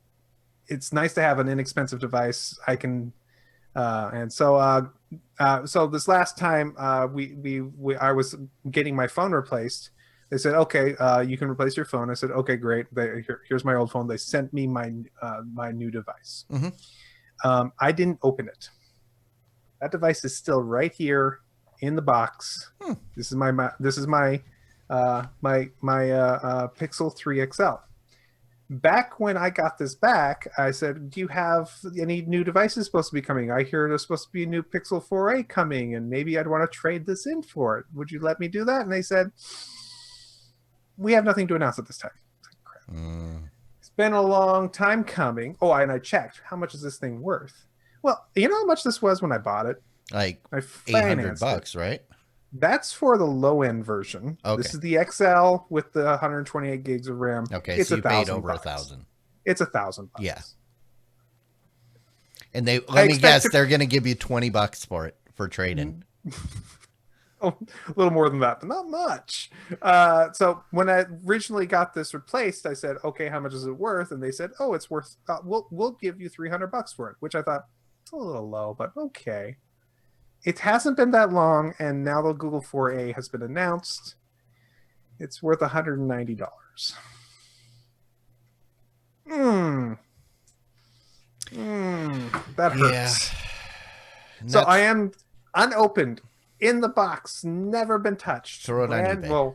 it's nice to have an inexpensive device. I can, so this last time I was getting my phone replaced. They said, okay, you can replace your phone. I said, okay, great. Here's my old phone. They sent me my new device. I didn't open it. That device is still right here in the box. This is my Pixel 3 XL. Back when I got this back, I said, do you have any new devices supposed to be coming? I hear there's supposed to be a new Pixel 4a coming, and maybe I'd want to trade this in for it. Would you let me do that? And they said, we have nothing to announce at this time. Crap. It's been a long time coming. Oh, and I checked. How much is this thing worth? Well, you know how much this was when I bought it? Like $800, right? That's for the low-end version. Okay. This is the XL with the 128 gigs of RAM. Okay, it's so you paid over $1,000. It's $1,000. Yeah. And let me guess, they're going to give you $20 for it for trade-in. Oh, a little more than that, but not much. So when I originally got this replaced, I said, okay, how much is it worth? And they said, oh, it's worth, we'll give you $300 for it, which I thought, it's a little low, but okay. It hasn't been that long, and now the Google 4a has been announced. It's worth $190. That hurts. Yeah. So I am unopened, in the box, never been touched. Throw it on eBay.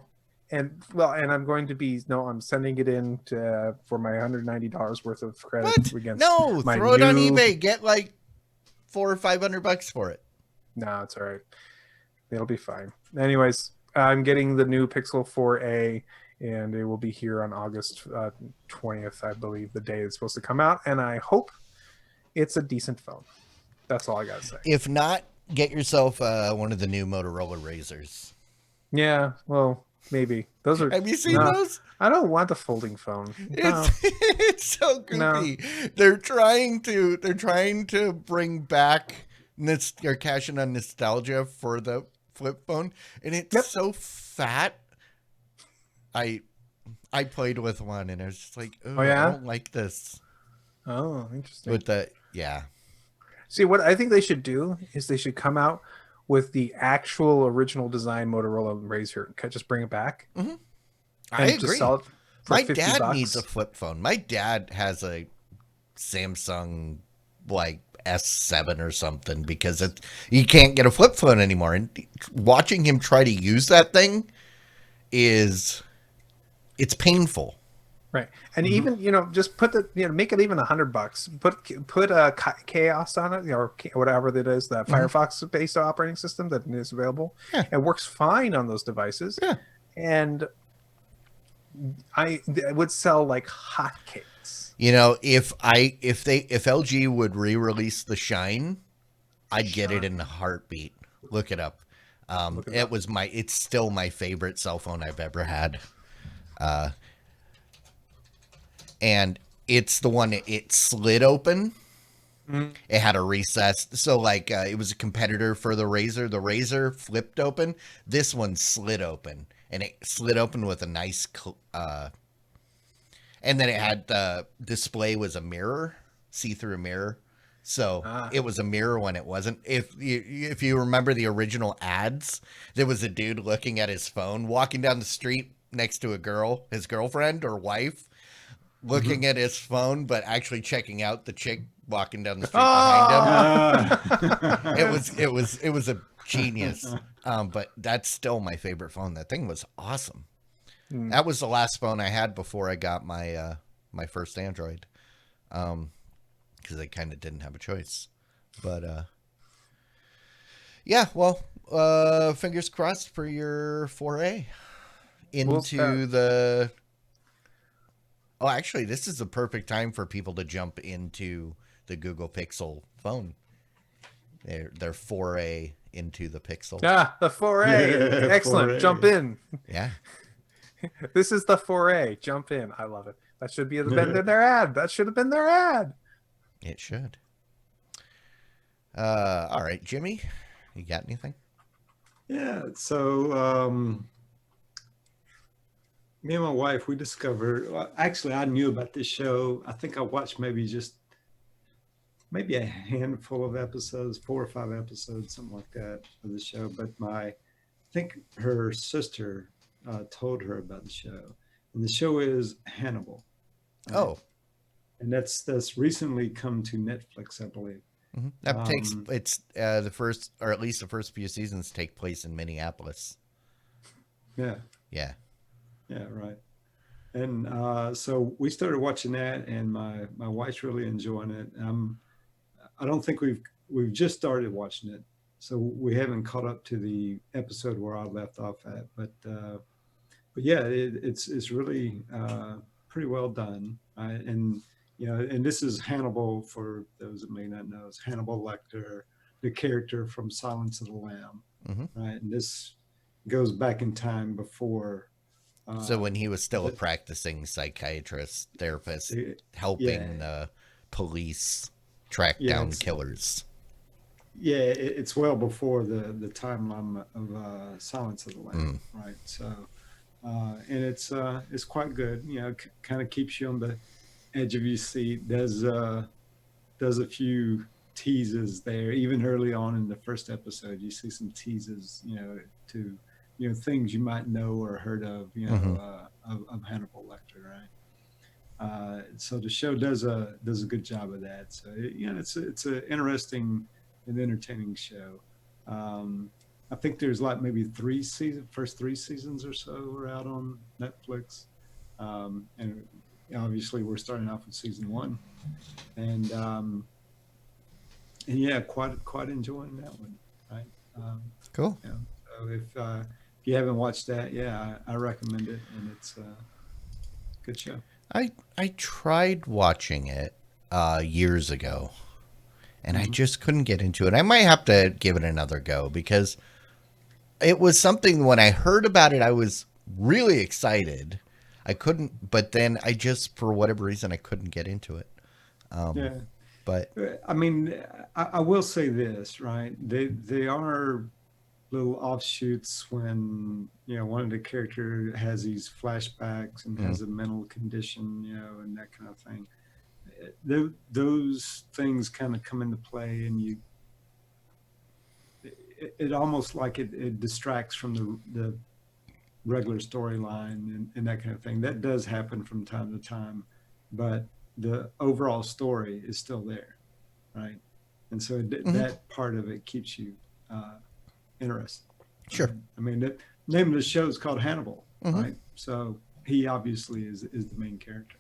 And I'm going to be I'm sending it in for my $190 worth of credit. What? No, throw it on eBay. Get like $400 or $500 for it. No, it's all right. It'll be fine. Anyways, I'm getting the new Pixel 4a, and it will be here on August 20th, I believe, the day it's supposed to come out. And I hope it's a decent phone. That's all I gotta say. If not, get yourself one of the new Motorola Razrs. Yeah, well, maybe those are. Have you seen those? I don't want the folding phone. No. It's so goofy. No. They're trying to bring back they're cashing on nostalgia for the flip phone, and it's so fat. I played with one, and I was just like, oh yeah, I don't like this. Oh, interesting. With the See, what I think they should do is they should come out with the actual original design Motorola Razr. Just bring it back. Mm-hmm. I agree. Just sell it for My $50. dad needs a flip phone. My dad has a Samsung like S7 or something because you can't get a flip phone anymore. And watching him try to use that thing it's painful. Right. And even, just put make it even $100. Put a Chaos on it, or whatever that is, that Firefox based operating system that is available. Yeah. It works fine on those devices. Yeah. And I would sell like hotcakes. If LG would re-release the Shine, I'd get it in a heartbeat. Look it up. It's still my favorite cell phone I've ever had. And it's the one it slid open. Mm-hmm. It had a recess. So it was a competitor for the Razr. The Razr flipped open. This one slid open. And it slid open with a nice and then it had the display was a mirror, see-through mirror. So it was a mirror when it wasn't. If you remember the original ads, there was a dude looking at his phone, walking down the street next to a girl, his girlfriend or wife, looking at his phone, but actually checking out the chick walking down the street behind him. It was a genius. But that's still my favorite phone. That thing was awesome. That was the last phone I had before I got my my first Android, because I kind of didn't have a choice. But yeah, well, fingers crossed for your foray into the. Oh, actually, this is the perfect time for people to jump into the Google Pixel phone. Their foray into the Pixel. Ah, the foray. Yeah, excellent. Foray. Jump in. Yeah. This is the foray. Jump in. I love it. That should be been their ad. That should have been their ad. It should. All right, Jimmy, you got anything? Yeah. So me and my wife, we discovered. Well, actually, I knew about this show. I think I watched maybe a handful of episodes, 4 or 5 episodes, something like that, of the show. But I think her sister told her about the show, and the show is Hannibal. Oh, and that's recently come to Netflix, I believe. Mm-hmm. That it's the first, or at least the first few seasons, take place in Minneapolis. Yeah. Yeah. Yeah. Right. And so we started watching that, and my wife's really enjoying it. I don't think we've just started watching it, so we haven't caught up to the episode where I left off at. But yeah, it's really pretty well done. And and this is Hannibal, for those that may not know. It's Hannibal Lecter, the character from Silence of the Lamb, right? And this goes back in time before. So when he was still a practicing psychiatrist, therapist, helping the police track down killers. Yeah, it's well before the timeline of Silence of the Lamb, right? So, and it's quite good. Kind of keeps you on the edge of your seat. Does a few teases there, even early on in the first episode. You see some teases, to things you might know or heard of, of Hannibal Lecter, right? So the show does a good job of that. So it's an interesting and entertaining show. I think there's maybe first 3 seasons or so are out on Netflix, and obviously we're starting off with season 1, and yeah, quite enjoying that one. right? Cool. Yeah. So if you haven't watched that, yeah, I recommend it, and it's a good show. I tried watching it years ago, and I Mhm. just couldn't get into it. I might have to give it another go because it was something when I heard about it, I was really excited. I couldn't, but then I just, for whatever reason, I couldn't get into it. Yeah. But I mean, I will say this, right? They are little offshoots when one of the character has these flashbacks and mm, has a mental condition, and that kind of thing. Those things kind of come into play, and it almost like it distracts from the regular storyline and that kind of thing. That does happen from time to time, but the overall story is still there, right? And so mhm, that part of it keeps you interested, sure. right? I mean, the name of the show is called Hannibal, Hmm. right? So he obviously is the main character.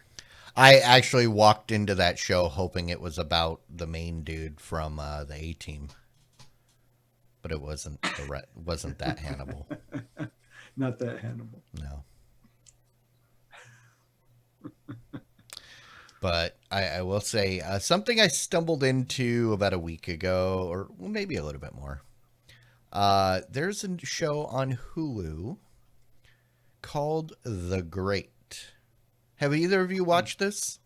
I actually walked into that show hoping it was about the main dude from the A Team, but it wasn't. Wasn't that Hannibal? Not that Hannibal. No. But I will say something I stumbled into about a week ago, or maybe a little bit more. There's a show on Hulu called The Great. Have either of you watched this?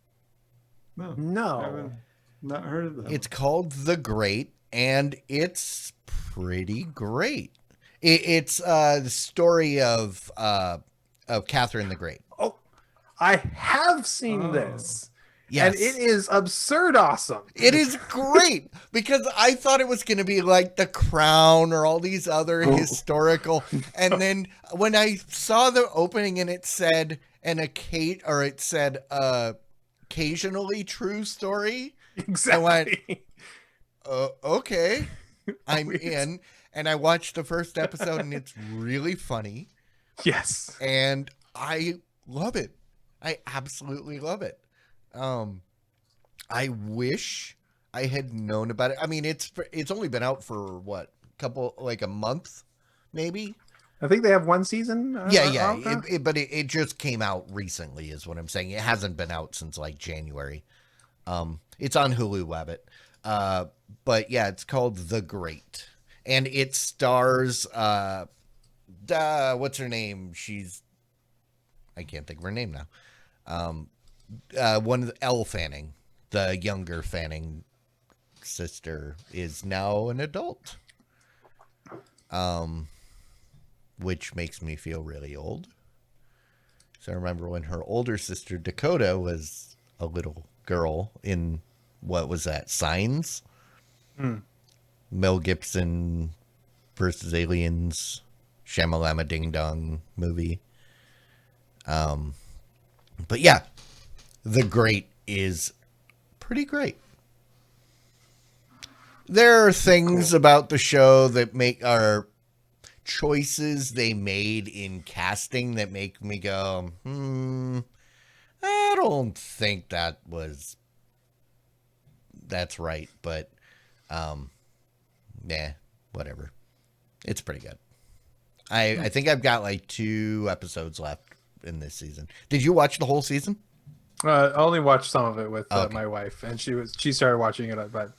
No, I No. haven't not heard of that It's one. called The Great, and it's pretty great. It's the story of Catherine the Great. Oh, I have seen Oh, this, and it Yes. is absurd awesome. It is great because I thought it was going to be like The Crown or all these other historical. And then when I saw the opening and it said it said occasionally true story, I went, Exactly. okay, I'm It's- in. And I watched the first episode and it's really funny. yes. And I love it. I absolutely love it. Um, I wish I had known about it. I mean, it's only been out for what, couple like a month, maybe. I think they have one season. Yeah, yeah. Out now. But it just came out recently, is what I'm saying. It hasn't been out since like January. It's on Hulu, Wabbit. Uh, but yeah, it's called The Great, and it stars what's her name? I can't think of her name now. Um, one of the Elle Fanning, the younger Fanning sister, is now an adult. Which makes me feel really old. So I remember when her older sister Dakota was a little girl in what was that? Signs? Hmm. Mel Gibson versus Aliens, Shamalama Ding Dong movie. But yeah, The Great is pretty great. There are things about the show that make our choices they made in casting that make me go, I don't think that's right, but yeah, whatever. It's pretty good. I think I've got like 2 episodes left in this season. Did you watch the whole season? I only watched some of it with Okay. my wife, and she started watching it but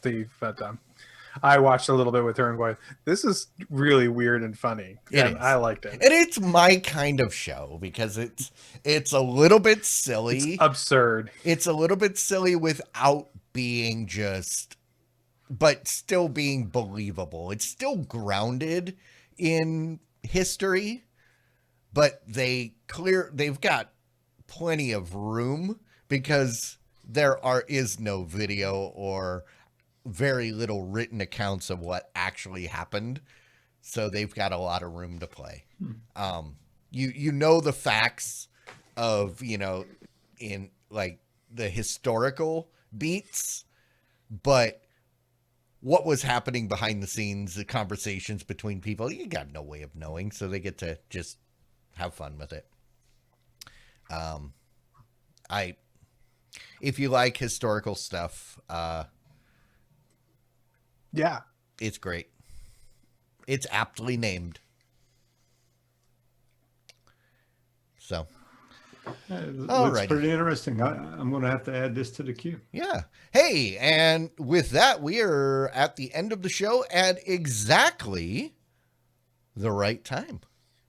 I watched a little bit with her and going, "This is really weird and funny," It and is. I liked it. And it's my kind of show because it's a little bit It's silly. absurd. It's a little bit silly without being just, but still being believable. It's still grounded in history, but they've got plenty of room because is no video or very little written accounts of what actually happened. So they've got a lot of room to play. You know the facts of, in like the historical beats, but what was happening behind the scenes, the conversations between people, you got no way of knowing. So they get to just have fun with it. I If you like historical stuff, Yeah. it's great. It's aptly named. So, Looks pretty interesting. I'm going to have to add this to the queue. Yeah. Hey, and with that, we are at the end of the show at exactly the right time.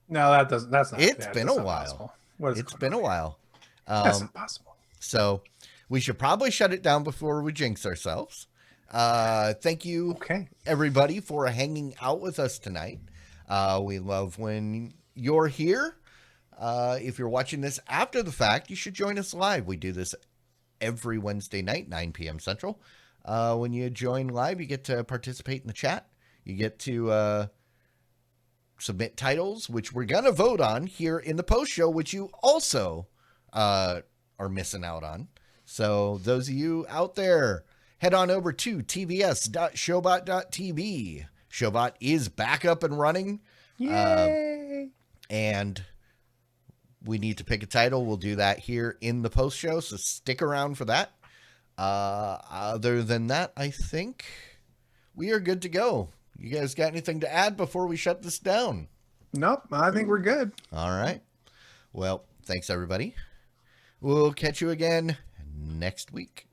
No, that doesn't. That's not. It's been a while. It's been a while. That's impossible. So we should probably shut it down before we jinx ourselves. Thank you, everybody, for hanging out with us tonight. We love when you're here. If you're watching this after the fact, you should join us live. We do this every Wednesday night, 9 p.m. Central. When you join live, you get to participate in the chat. You get to submit titles, which we're going to vote on here in the post show, which you also are missing out on. So those of you out there, head on over to tvs.showbot.tv. Showbot is back up and running. Yay! And we need to pick a title. We'll do that here in the post show, so stick around for that. Other than that, I think we are good to go. You guys got anything to add before we shut this down? Nope, I think we're good. All right. Well, thanks, everybody. We'll catch you again next week.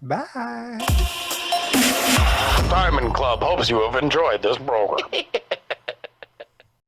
Bye. Diamond Club hopes you have enjoyed this program.